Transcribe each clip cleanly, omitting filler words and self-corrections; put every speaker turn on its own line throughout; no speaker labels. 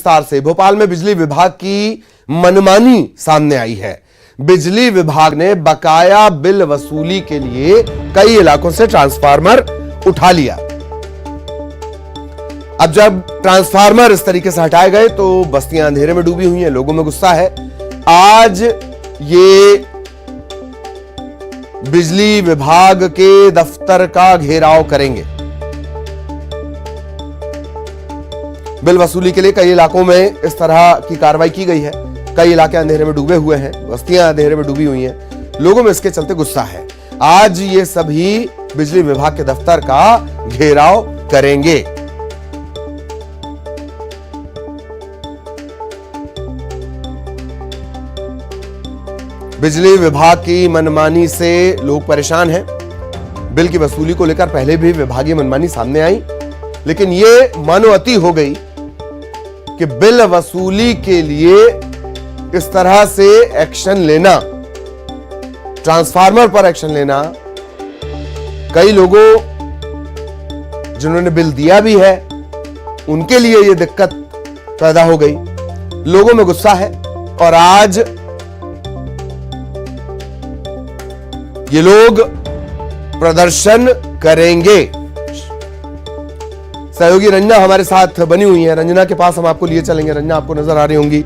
विस्तार से। भोपाल में बिजली विभाग की मनमानी सामने आई है। बिजली विभाग ने बकाया बिल वसूली के लिए कई इलाकों से ट्रांसफार्मर उठा लिया। अब जब ट्रांसफार्मर इस तरीके से हटाए गए तो बस्तियां अंधेरे में डूबी हुई हैं, लोगों में गुस्सा है। आज ये बिजली विभाग के दफ्तर का घेराव करेंगे। बिल वसूली के लिए कई इलाकों में इस तरह की कार्रवाई की गई है। कई इलाके अंधेरे में डूबे हुए हैं, बस्तियां अंधेरे में डूबी हुई हैं, लोगों में इसके चलते गुस्सा है। आज ये सभी बिजली विभाग के दफ्तर का घेराव करेंगे। बिजली विभाग की मनमानी से लोग परेशान हैं। बिल की वसूली को लेकर पहले भी विभागीय मनमानी सामने आई, लेकिन ये मानोअति हो गई कि बिल वसूली के लिए इस तरह से एक्शन लेना, ट्रांसफार्मर पर एक्शन लेना, कई लोगों जिन्होंने बिल दिया भी है उनके लिए यह दिक्कत पैदा हो गई। लोगों में गुस्सा है और आज ये लोग प्रदर्शन करेंगे। सहयोगी रंजना हमारे साथ बनी हुई है, रंजना के पास हम आपको लिए चलेंगे। रंजना आपको नजर आ रही होंगी।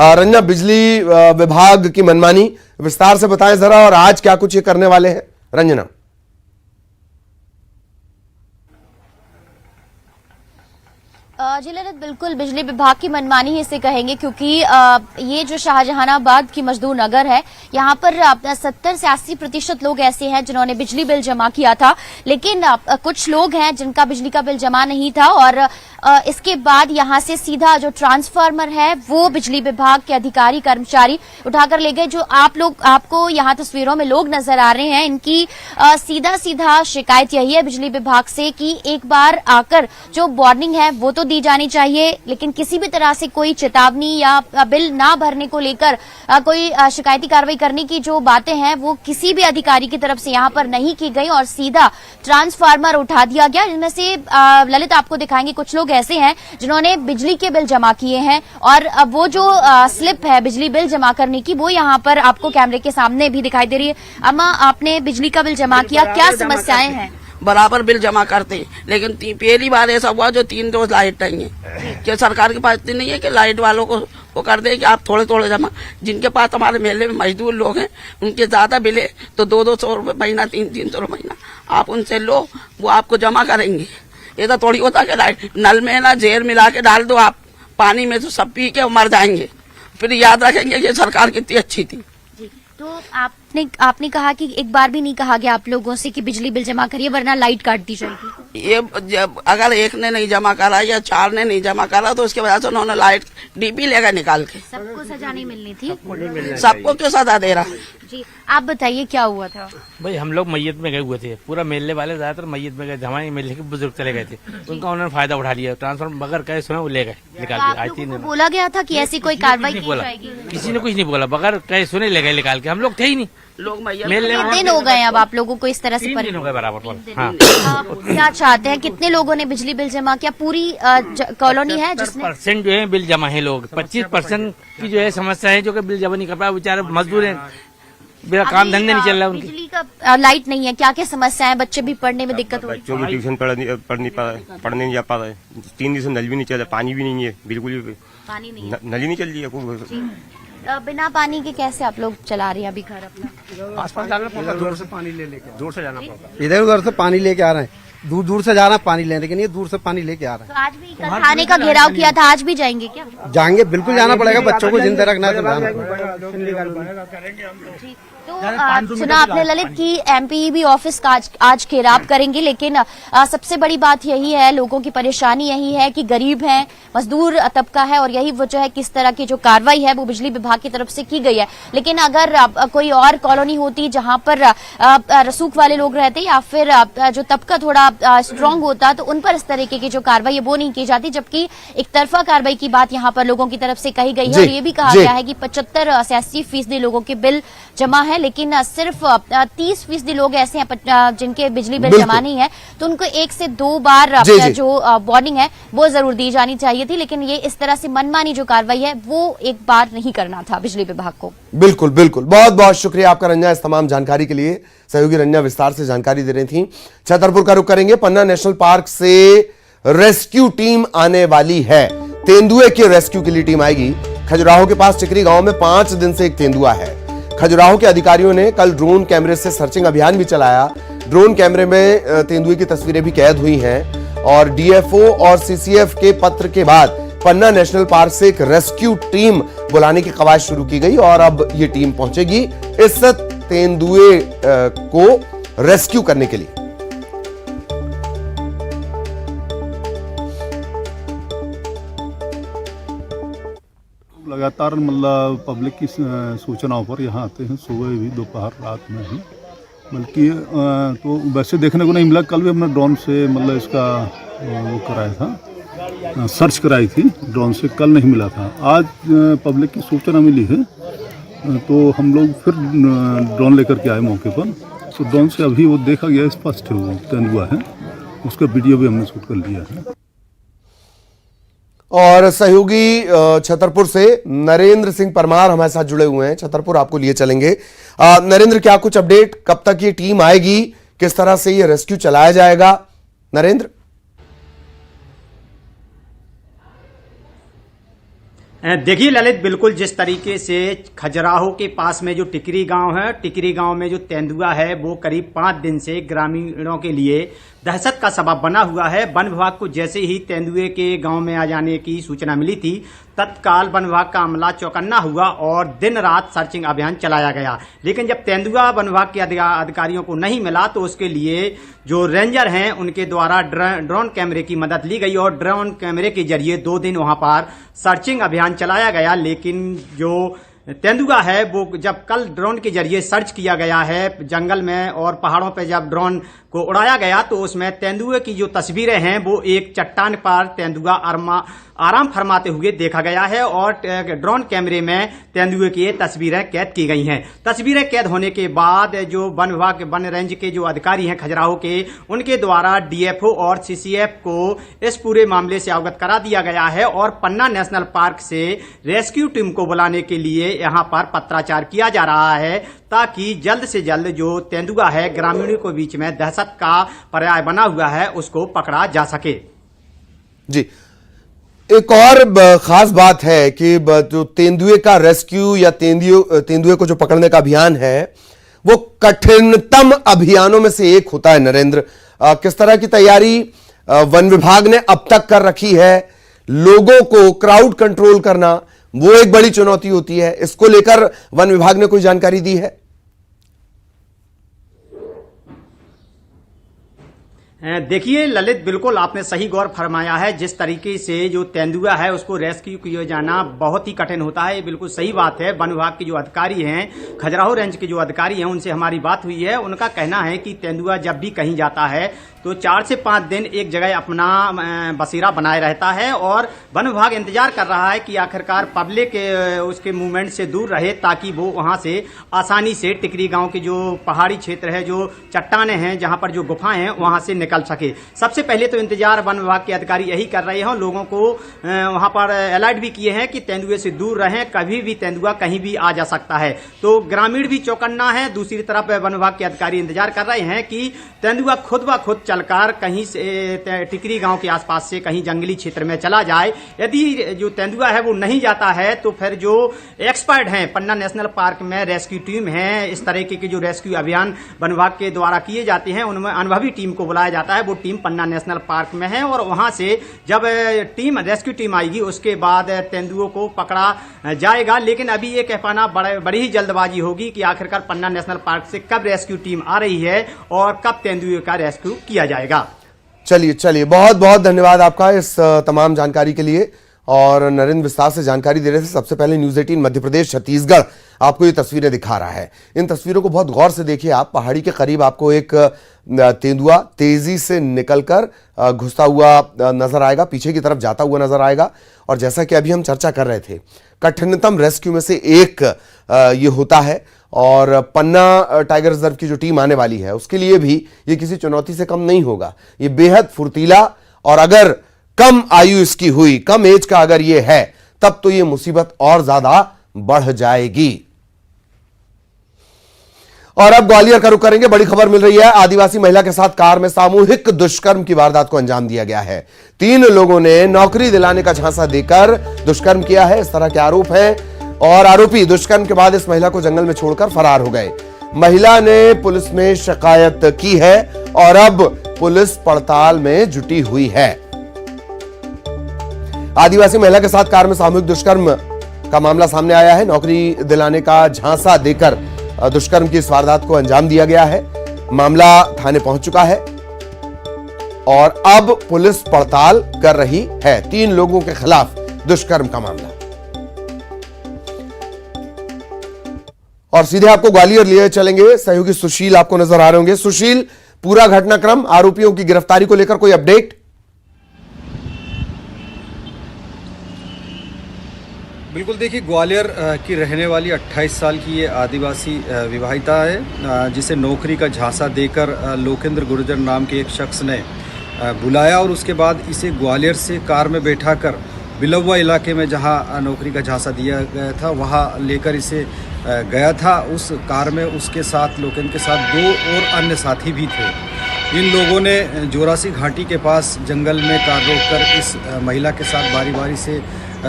रंजना, बिजली विभाग की मनमानी विस्तार से बताएं जरा, और आज क्या कुछ ये करने वाले हैं। रंजना।
जी ललित, बिल्कुल बिजली विभाग की मनमानी इसे कहेंगे, क्योंकि ये जो शाहजहानाबाद की मजदूर नगर है, यहाँ पर 70 से 80% लोग ऐसे हैं जिन्होंने बिजली बिल जमा किया था, लेकिन कुछ लोग हैं जिनका बिजली का बिल जमा नहीं था और इसके बाद यहाँ से सीधा जो ट्रांसफार्मर है वो बिजली विभाग के अधिकारी कर्मचारी उठाकर ले गए। जो आपको यहाँ तस्वीरों में लोग नजर आ रहे हैं, इनकी सीधा शिकायत यही है बिजली विभाग से कि एक बार आकर जो वार्निंग है वो तो दी जानी चाहिए, लेकिन किसी भी तरह से कोई चेतावनी या बिल ना भरने को लेकर कोई शिकायती कार्रवाई करने की जो बातें हैं वो किसी भी अधिकारी की तरफ से यहाँ पर नहीं की गई और सीधा ट्रांसफार्मर उठा दिया गया। इनमें से ललित आपको दिखाएंगे कुछ लोग ऐसे हैं जिन्होंने बिजली के बिल जमा किए हैं और वो जो स्लिप है बिजली बिल जमा करने की वो यहाँ पर आपको कैमरे के सामने भी दिखाई दे रही है। अम्मा, आपने बिजली का बिल जमा किया, क्या समस्याएं हैं?
बराबर बिल जमा करते, लेकिन पहली बार ऐसा हुआ जो 3 रोज लाइट नहीं है। क्या सरकार के पास इतनी नहीं है कि लाइट वालों को वो कर दे कि आप थोड़े जमा। जिनके पास हमारे मेले में मजदूर लोग हैं उनके ज्यादा बिल है तो 200-200 रुपये महीना, 300-300 रुपये महीना आप उनसे लो, वो आपको जमा करेंगे। ये तो थोड़ी होता कि लाइट नल में ना जहर मिला के डाल दो आप पानी में, तो सब पी के मर जाएंगे, फिर याद रखेंगे कि सरकार कितनी अच्छी थी।
तो आपने कहा कि एक बार भी नहीं कहा गया आप लोगों से कि बिजली बिल जमा करिए वरना लाइट काट दी जाएगी?
ये जब अगर एक ने नहीं जमा करा या 4 ने नहीं जमा करा तो उसके वजह से उन्होंने लाइट डीपी लेकर निकाल के।
सबको सजा नहीं मिलनी थी?
सबको क्यों सजा दे रहा?
जी, आप बताइए क्या हुआ था?
भाई हम लोग मैयत में गए हुए थे, पूरा मेले वाले ज्यादातर मैयत में गए थे। हमारे मेले के बुजुर्ग चले गए थे, उनका उन्होंने फायदा उठा लिया। ट्रांसफार्मर बगैर कहे सुना वो ले गए निकाल के। आज 3 दिन
बोला गया था कि ऐसी कोई कार्रवाई की जाएगी,
किसी ने कुछ नहीं बोला, बगैर कहे सुने ले गए निकाल के। हम लोग थे ही नहीं,
लोग
कितने दिन हो गए अब आप लोगों को इस तरह से?
3 दिन हो गए बराबर। हाँ।
क्या चाहते हैं, कितने लोगों ने बिजली बिल जमा किया? पूरी कॉलोनी है जिसने
% जो है बिल जमा है लोग। 25% की जो है समस्या है जो कि बिल जमा नहीं कर पाए, बेचारे मजदूर हैं, मेरा काम धंधे नहीं चल रहा है उनके।
बिजली का लाइट नहीं है, क्या क्या समस्या है? बच्चे भी पढ़ने में दिक्कत हो रही है,
बच्चों को ट्यूशन पढ़ने नहीं जा पा रहे। 3 दिन से नल भी नहीं चल रहा, पानी भी नहीं है, बिल्कुल भी
पानी नहीं है,
नल ही नहीं चल रही है।
बिना पानी के कैसे आप लोग चला रहे हैं अभी घर अपना?
आसपास जाना पड़ता, दूर से पानी लेके दूर से जाना पड़ता।
इधर उधर से पानी लेके आ रहे हैं, दूर से जा रहा है पानी लेने, लेकिन ये दूर से पानी लेके आ रहा है।
तो आज भी थाने का घेराव किया था, आज भी जाएंगे क्या?
जाएंगे, बिल्कुल जाना पड़ेगा, बच्चों को जिंदा रखना है।
तो सुना आपने ललित की एमपीईबी ऑफिस का आज घेराव करेंगे, लेकिन सबसे बड़ी बात यही है, लोगों की परेशानी यही है कि गरीब हैं, मजदूर तबका है और यही वजह है किस तरह की जो कार्रवाई है वो बिजली विभाग की तरफ से की गई है। लेकिन अगर कोई और कॉलोनी होती जहां पर रसूख वाले लोग रहते या फिर जो तबका थोड़ा स्ट्रांग होता तो उन पर इस तरीके की जो कार्रवाई है वो नहीं की जाती, जबकि एक तरफा कार्रवाई की बात यहाँ पर लोगों की तरफ से कही गई है। और ये भी कहा गया है कि 75 से 80% लोगों के बिल जमा है, लेकिन सिर्फ 30% लोग ऐसे हैं जिनके बिजली बिल
बिल्कुल।
जमा नहीं है, तो उनको 1 से 2 बार
जी, जी।
जो वार्निंग है वो जरूर दी जानी चाहिए थी, लेकिन ये इस तरह से मनमानी जो कार्रवाई है वो एक बार नहीं करना था बिजली विभाग को।
बिल्कुल बिल्कुल, बहुत बहुत शुक्रिया आपका रंजना इस तमाम जानकारी के लिए। सहयोगी रंजना विस्तार से जानकारी दे रही थी। छतरपुर का रुख करेंगे। पन्ना नेशनल पार्क से रेस्क्यू टीम आने वाली है। तेंदुए के रेस्क्यू के लिए टीम आएगी। खजुराहो के पास टिकरी गांव में 5 दिन से एक तेंदुआ है। खजुराहो के अधिकारियों ने कल ड्रोन कैमरे से सर्चिंग अभियान भी चलाया। ड्रोन कैमरे में तेंदुए की तस्वीरें भी कैद हुई हैं और डीएफओ और सीसीएफ के पत्र के बाद पन्ना नेशनल पार्क से एक रेस्क्यू टीम बुलाने की कवायद शुरू की गई और अब ये टीम पहुंचेगी इस तेंदुए को रेस्क्यू करने के लिए।
लगातार मतलब पब्लिक की सूचनाओं पर यहाँ आते हैं, सुबह भी, दोपहर, रात में भी। बल्कि तो वैसे देखने को नहीं मिला। कल भी हमने ड्रोन से मतलब इसका वो कराया था, सर्च कराई थी ड्रोन से, कल नहीं मिला था। आज पब्लिक की सूचना मिली है तो हम लोग फिर ड्रोन लेकर के आए मौके पर। तो ड्रोन से अभी वो देखा गया, स्पष्ट वो तेंदुआ है, उसका वीडियो भी हमने शूट कर लिया है।
और सहयोगी छतरपुर से नरेंद्र सिंह परमार हमारे साथ जुड़े हुए हैं। छतरपुर आपको लिए चलेंगे। नरेंद्र, क्या कुछ अपडेट, कब तक ये टीम आएगी, किस तरह से ये रेस्क्यू चलाया जाएगा? नरेंद्र।
देखिए ललित, बिल्कुल जिस तरीके से खजुराहो के पास में जो टिकरी गांव है, टिकरी गांव में जो तेंदुआ है वो करीब 5 दिन से ग्रामीणों के लिए दहशत का सबब बना हुआ है। वन विभाग को जैसे ही तेंदुए के गांव में आ जाने की सूचना मिली थी, तत्काल वन विभाग का अमला चौकन्ना हुआ और दिन रात सर्चिंग अभियान चलाया गया। लेकिन जब तेंदुआ वन विभाग के अधिकारियों को नहीं मिला तो उसके लिए जो रेंजर हैं उनके द्वारा ड्रोन कैमरे की मदद ली गई और ड्रोन कैमरे के जरिए 2 दिन वहां पर सर्चिंग अभियान चलाया गया। लेकिन जो तेंदुआ है वो जब कल ड्रोन के जरिए सर्च किया गया है जंगल में और पहाड़ों पर, जब ड्रोन को उड़ाया गया तो उसमें तेंदुए की जो तस्वीरें हैं वो एक चट्टान पर तेंदुआ आराम फरमाते हुए देखा गया है और ड्रोन कैमरे में तेंदुए की ये तस्वीरें कैद की गई हैं। तस्वीरें कैद होने के बाद जो वन विभाग, वन रेंज के जो अधिकारी हैं खजुराहो के, उनके द्वारा डीएफओ और सीसीएफ को इस पूरे मामले से अवगत करा दिया गया है और पन्ना नेशनल पार्क से रेस्क्यू टीम को बुलाने के लिए यहाँ पर पत्राचार किया जा रहा है ताकि जल्द से जल्द जो तेंदुआ है ग्रामीणों के बीच में दहशत का पर्याय बना हुआ है उसको पकड़ा जा सके।
जी, एक और खास बात है कि जो तेंदुए का रेस्क्यू या तेंदुए को जो पकड़ने का अभियान है वो कठिनतम अभियानों में से एक होता है। नरेंद्र, किस तरह की तैयारी वन विभाग ने अब तक कर रखी है? लोगों को क्राउड कंट्रोल करना वो एक बड़ी चुनौती होती है, इसको लेकर वन विभाग ने कोई जानकारी दी है?
देखिए ललित, बिल्कुल आपने सही गौर फरमाया है। जिस तरीके से जो तेंदुआ है उसको रेस्क्यू किया जाना बहुत ही कठिन होता है, ये बिल्कुल सही बात है। वन विभाग के जो अधिकारी हैं, खजुराहो रेंज के जो अधिकारी हैं, उनसे हमारी बात हुई है। उनका कहना है कि तेंदुआ जब भी कहीं जाता है तो 4 से 5 दिन एक जगह अपना बसेरा बनाए रहता है और वन विभाग इंतजार कर रहा है कि आखिरकार पब्लिक उसके मूवमेंट से दूर रहे ताकि वो वहां से आसानी से टिकरी गांव के जो पहाड़ी क्षेत्र है, जो चट्टाने हैं, जहां पर जो गुफाएं हैं, वहां से निकल सके। सबसे पहले तो इंतजार वन विभाग के अधिकारी यही कर रहे हैं। लोगों को वहां पर अलर्ट भी किए हैं कि तेंदुए से दूर रहें, कभी भी तेंदुआ कहीं भी आ जा सकता है। तो ग्रामीण भी चौकन्ना है। दूसरी तरफ वन विभाग के अधिकारी इंतजार कर रहे हैं कि तेंदुआ खुद ब खुद चलकर कहीं से टिकरी गांव के आसपास से कहीं जंगली क्षेत्र में चला जाए। यदि जो तेंदुआ है वो नहीं जाता है तो फिर जो एक्सपर्ट हैं पन्ना नेशनल पार्क में, रेस्क्यू टीम है, इस तरीके के जो रेस्क्यू अभियान वन विभाग के द्वारा किए जाते हैं उनमें अनुभवी टीम को बुलाया जाता है। वो टीम पन्ना नेशनल पार्क में है और वहां से जब रेस्क्यू टीम आएगी उसके बाद तेंदुओं को पकड़ा जाएगा। लेकिन अभी ये कह पाना बड़ी ही जल्दबाजी होगी कि आखिरकार पन्ना नेशनल पार्क से कब रेस्क्यू टीम आ रही है और कब तेंदुए का रेस्क्यू किया जाएगा।
चलिए, बहुत बहुत धन्यवाद आपका इस तमाम जानकारी के लिए। और नरेंद्र विस्तार से जानकारी दे रहे थे। सबसे पहले न्यूज 18 मध्य प्रदेश छत्तीसगढ़ आपको ये तस्वीरें दिखा रहा है। इन तस्वीरों को बहुत गौर से देखिए आप। पहाड़ी के करीब आपको एक तेंदुआ तेजी से निकलकर घुसता हुआ नजर आएगा, पीछे की तरफ जाता हुआ नजर आएगा। और जैसा कि अभी हम चर्चा कर रहे थे, कठिनतम रेस्क्यू में से एक ये होता है और पन्ना टाइगर रिजर्व की जो टीम आने वाली है उसके लिए भी ये किसी चुनौती से कम नहीं होगा। ये बेहद फुर्तीला, और अगर कम आयु इसकी हुई, कम एज का अगर ये है, तब तो ये मुसीबत और ज्यादा बढ़ जाएगी। और अब ग्वालियर का रुख करेंगे। बड़ी खबर मिल रही है, आदिवासी महिला के साथ कार में सामूहिक दुष्कर्म की वारदात को अंजाम दिया गया है। 3 लोगों ने नौकरी दिलाने का झांसा देकर दुष्कर्म किया है, इस तरह के आरोप हैं। और आरोपी दुष्कर्म के बाद इस महिला को जंगल में छोड़कर फरार हो गए। महिला ने पुलिस में शिकायत की है और अब पुलिस पड़ताल में जुटी हुई है। आदिवासी महिला के साथ कार में सामूहिक दुष्कर्म का मामला सामने आया है। नौकरी दिलाने का झांसा देकर दुष्कर्म की इस वारदात को अंजाम दिया गया है। मामला थाने पहुंच चुका है और अब पुलिस पड़ताल कर रही है। 3 लोगों के खिलाफ दुष्कर्म का मामला। और सीधे आपको ग्वालियर लिए चलेंगे। सहयोगी सुशील आपको नजर आ रहे होंगे। सुशील, पूरा घटनाक्रम, आरोपियों की गिरफ्तारी को लेकर कोई अपडेट?
बिल्कुल, देखिए ग्वालियर की रहने वाली 28 साल की ये आदिवासी विवाहिता है, जिसे नौकरी का झांसा देकर लोकेंद्र गुर्जर नाम के एक शख्स ने बुलाया और उसके बाद इसे ग्वालियर से कार में बैठाकर बिलौवा इलाके में जहां नौकरी का झांसा दिया गया था वहां लेकर इसे गया था। उस कार में उसके साथ लोकेंद्र के साथ 2 और अन्य साथी भी थे। इन लोगों ने जोरासी घाटी के पास जंगल में कार रोककर इस महिला के साथ बारी बारी से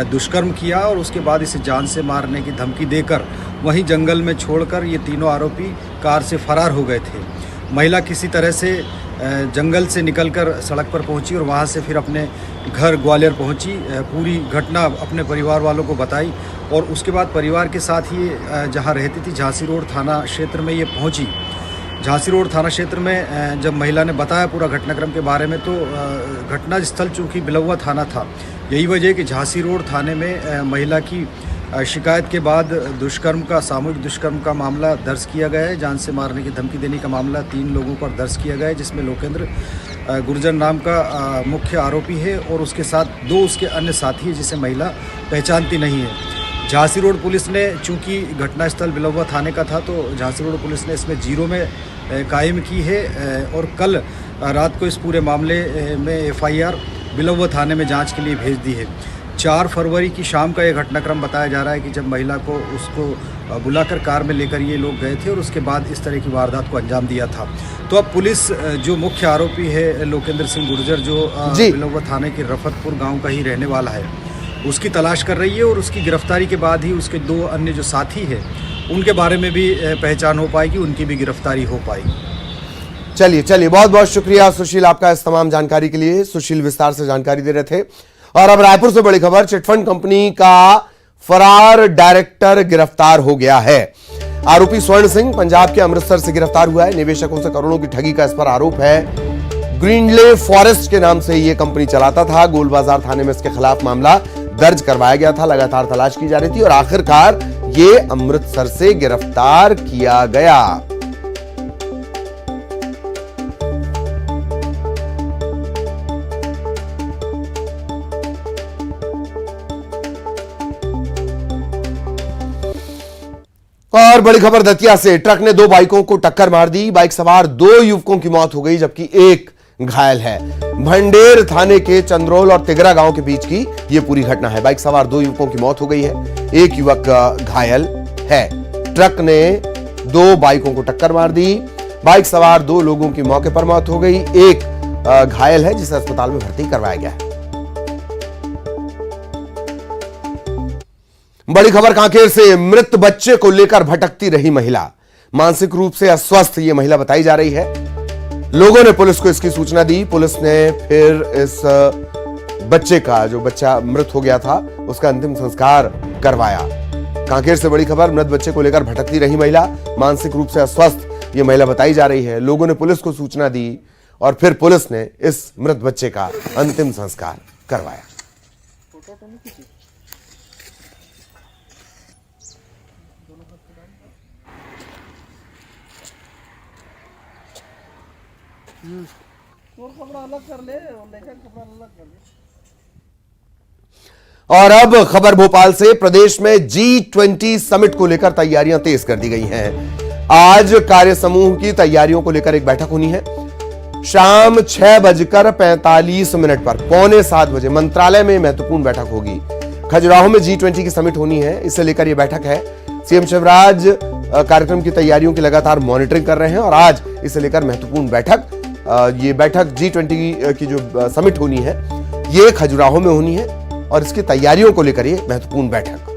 दुष्कर्म किया और उसके बाद इसे जान से मारने की धमकी देकर वहीं जंगल में छोड़कर ये तीनों आरोपी कार से फरार हो गए थे। महिला किसी तरह से जंगल से निकलकर सड़क पर पहुंची और वहां से फिर अपने घर ग्वालियर पहुंची। पूरी घटना अपने परिवार वालों को बताई और उसके बाद परिवार के साथ ही जहां रहती थी झांसी रोड थाना क्षेत्र में ये पहुंची। झांसी रोड थाना क्षेत्र में जब महिला ने बताया पूरा घटनाक्रम के बारे में तो घटना स्थल चूँकि बिलौवा थाना था, यही वजह है कि झांसी रोड थाने में महिला की शिकायत के बाद सामूहिक दुष्कर्म का मामला दर्ज किया गया है। जान से मारने की धमकी देने का मामला 3 लोगों पर दर्ज किया गया है, जिसमें लोकेंद्र गुर्जर नाम का मुख्य आरोपी है और उसके साथ 2 उसके अन्य साथी हैं जिसे महिला पहचानती नहीं है। झांसी रोड पुलिस ने, चूँकि घटनास्थल बिलौवा थाने का था, तो झांसी रोड पुलिस ने इसमें 0 में कायम की है और कल रात को इस पूरे मामले में FIR बिलौवा थाने में जांच के लिए भेज दी है। 4 फरवरी की शाम का यह घटनाक्रम बताया जा रहा है कि जब महिला को उसको बुलाकर कार में लेकर ये लोग गए थे और उसके बाद इस तरह की वारदात को अंजाम दिया था। तो अब पुलिस जो मुख्य आरोपी है लोकेंद्र सिंह गुर्जर, जो बिलौवा थाने के रफतपुर गाँव का ही रहने वाला है, उसकी तलाश कर रही है और उसकी गिरफ्तारी के बाद ही उसके 2 अन्य जो साथी हैं उनके बारे में भी पहचान हो पाएगी, उनकी भी गिरफ्तारी हो पाएगी।
चलिए, बहुत बहुत शुक्रिया सुशील आपका इस तमाम जानकारी के लिए। सुशील विस्तार से जानकारी दे रहे थे। और अब रायपुर से बड़ी खबर, चिटफंड कंपनी का फरार डायरेक्टर गिरफ्तार हो गया है। आरोपी स्वर्ण सिंह पंजाब के अमृतसर से गिरफ्तार हुआ है। निवेशकों से करोड़ों की ठगी का इस पर आरोप है। ग्रीनले फॉरेस्ट के नाम से यह कंपनी चलाता था। गोलबाजार थाने में इसके खिलाफ मामला दर्ज करवाया गया था। लगातार तलाश की जा रही थी और आखिरकार ये अमृतसर से गिरफ्तार किया गया। और बड़ी खबर दतिया से, ट्रक ने 2 बाइकों को टक्कर मार दी। बाइक सवार 2 युवकों की मौत हो गई जबकि एक घायल है। भंडेर थाने के चंद्रोल और तिगरा गांव के बीच की यह पूरी घटना है। बाइक सवार 2 युवकों की मौत हो गई है, एक युवक घायल है। ट्रक ने 2 बाइकों को टक्कर मार दी। बाइक सवार 2 लोगों की मौके पर मौत हो गई, एक घायल है जिसे अस्पताल में भर्ती करवाया गया है। बड़ी खबर कांकेर से, मृत बच्चे को लेकर भटकती रही महिला। मानसिक रूप से अस्वस्थ ये महिला बताई जा रही है। लोगों ने पुलिस को इसकी सूचना दी। पुलिस ने फिर इस बच्चे का, जो बच्चा मृत हो गया था, उसका अंतिम संस्कार करवाया। कांकेर से बड़ी खबर, मृत बच्चे को लेकर भटकती रही महिला, मानसिक रूप से अस्वस्थ ये महिला बताई जा रही है। लोगों ने पुलिस को सूचना दी और फिर पुलिस ने इस मृत बच्चे का अंतिम संस्कार करवाया। और अब खबर भोपाल से। प्रदेश में G20 समिट को लेकर तैयारियां तेज कर दी गई हैं। आज कार्य समूह की तैयारियों को लेकर एक बैठक होनी है। शाम 6:45 पर 6:45 बजे मंत्रालय में महत्वपूर्ण बैठक होगी। खजुराहो में G20 की समिट होनी है, इसे लेकर यह बैठक है। सीएम शिवराज कार्यक्रम की तैयारियों की लगातार मॉनिटरिंग कर रहे हैं और आज इसे लेकर महत्वपूर्ण बैठक, ये बैठक G20 की जो समिट होनी है ये खजुराहो में होनी है और इसकी तैयारियों को लेकर ये महत्वपूर्ण बैठक।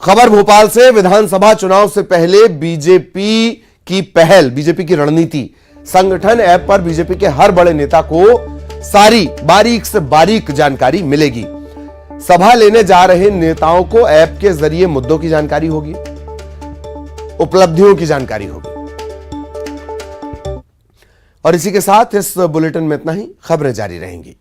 खबर भोपाल से। विधानसभा चुनाव से पहले बीजेपी की पहल, बीजेपी की रणनीति, संगठन ऐप पर बीजेपी के हर बड़े नेता को सारी बारीक से बारीक जानकारी मिलेगी। सभा लेने जा रहे नेताओं को ऐप के जरिए मुद्दों की जानकारी होगी, उपलब्धियों की जानकारी होगी। और इसी के साथ इस बुलेटिन में इतना ही। खबरें जारी रहेंगी।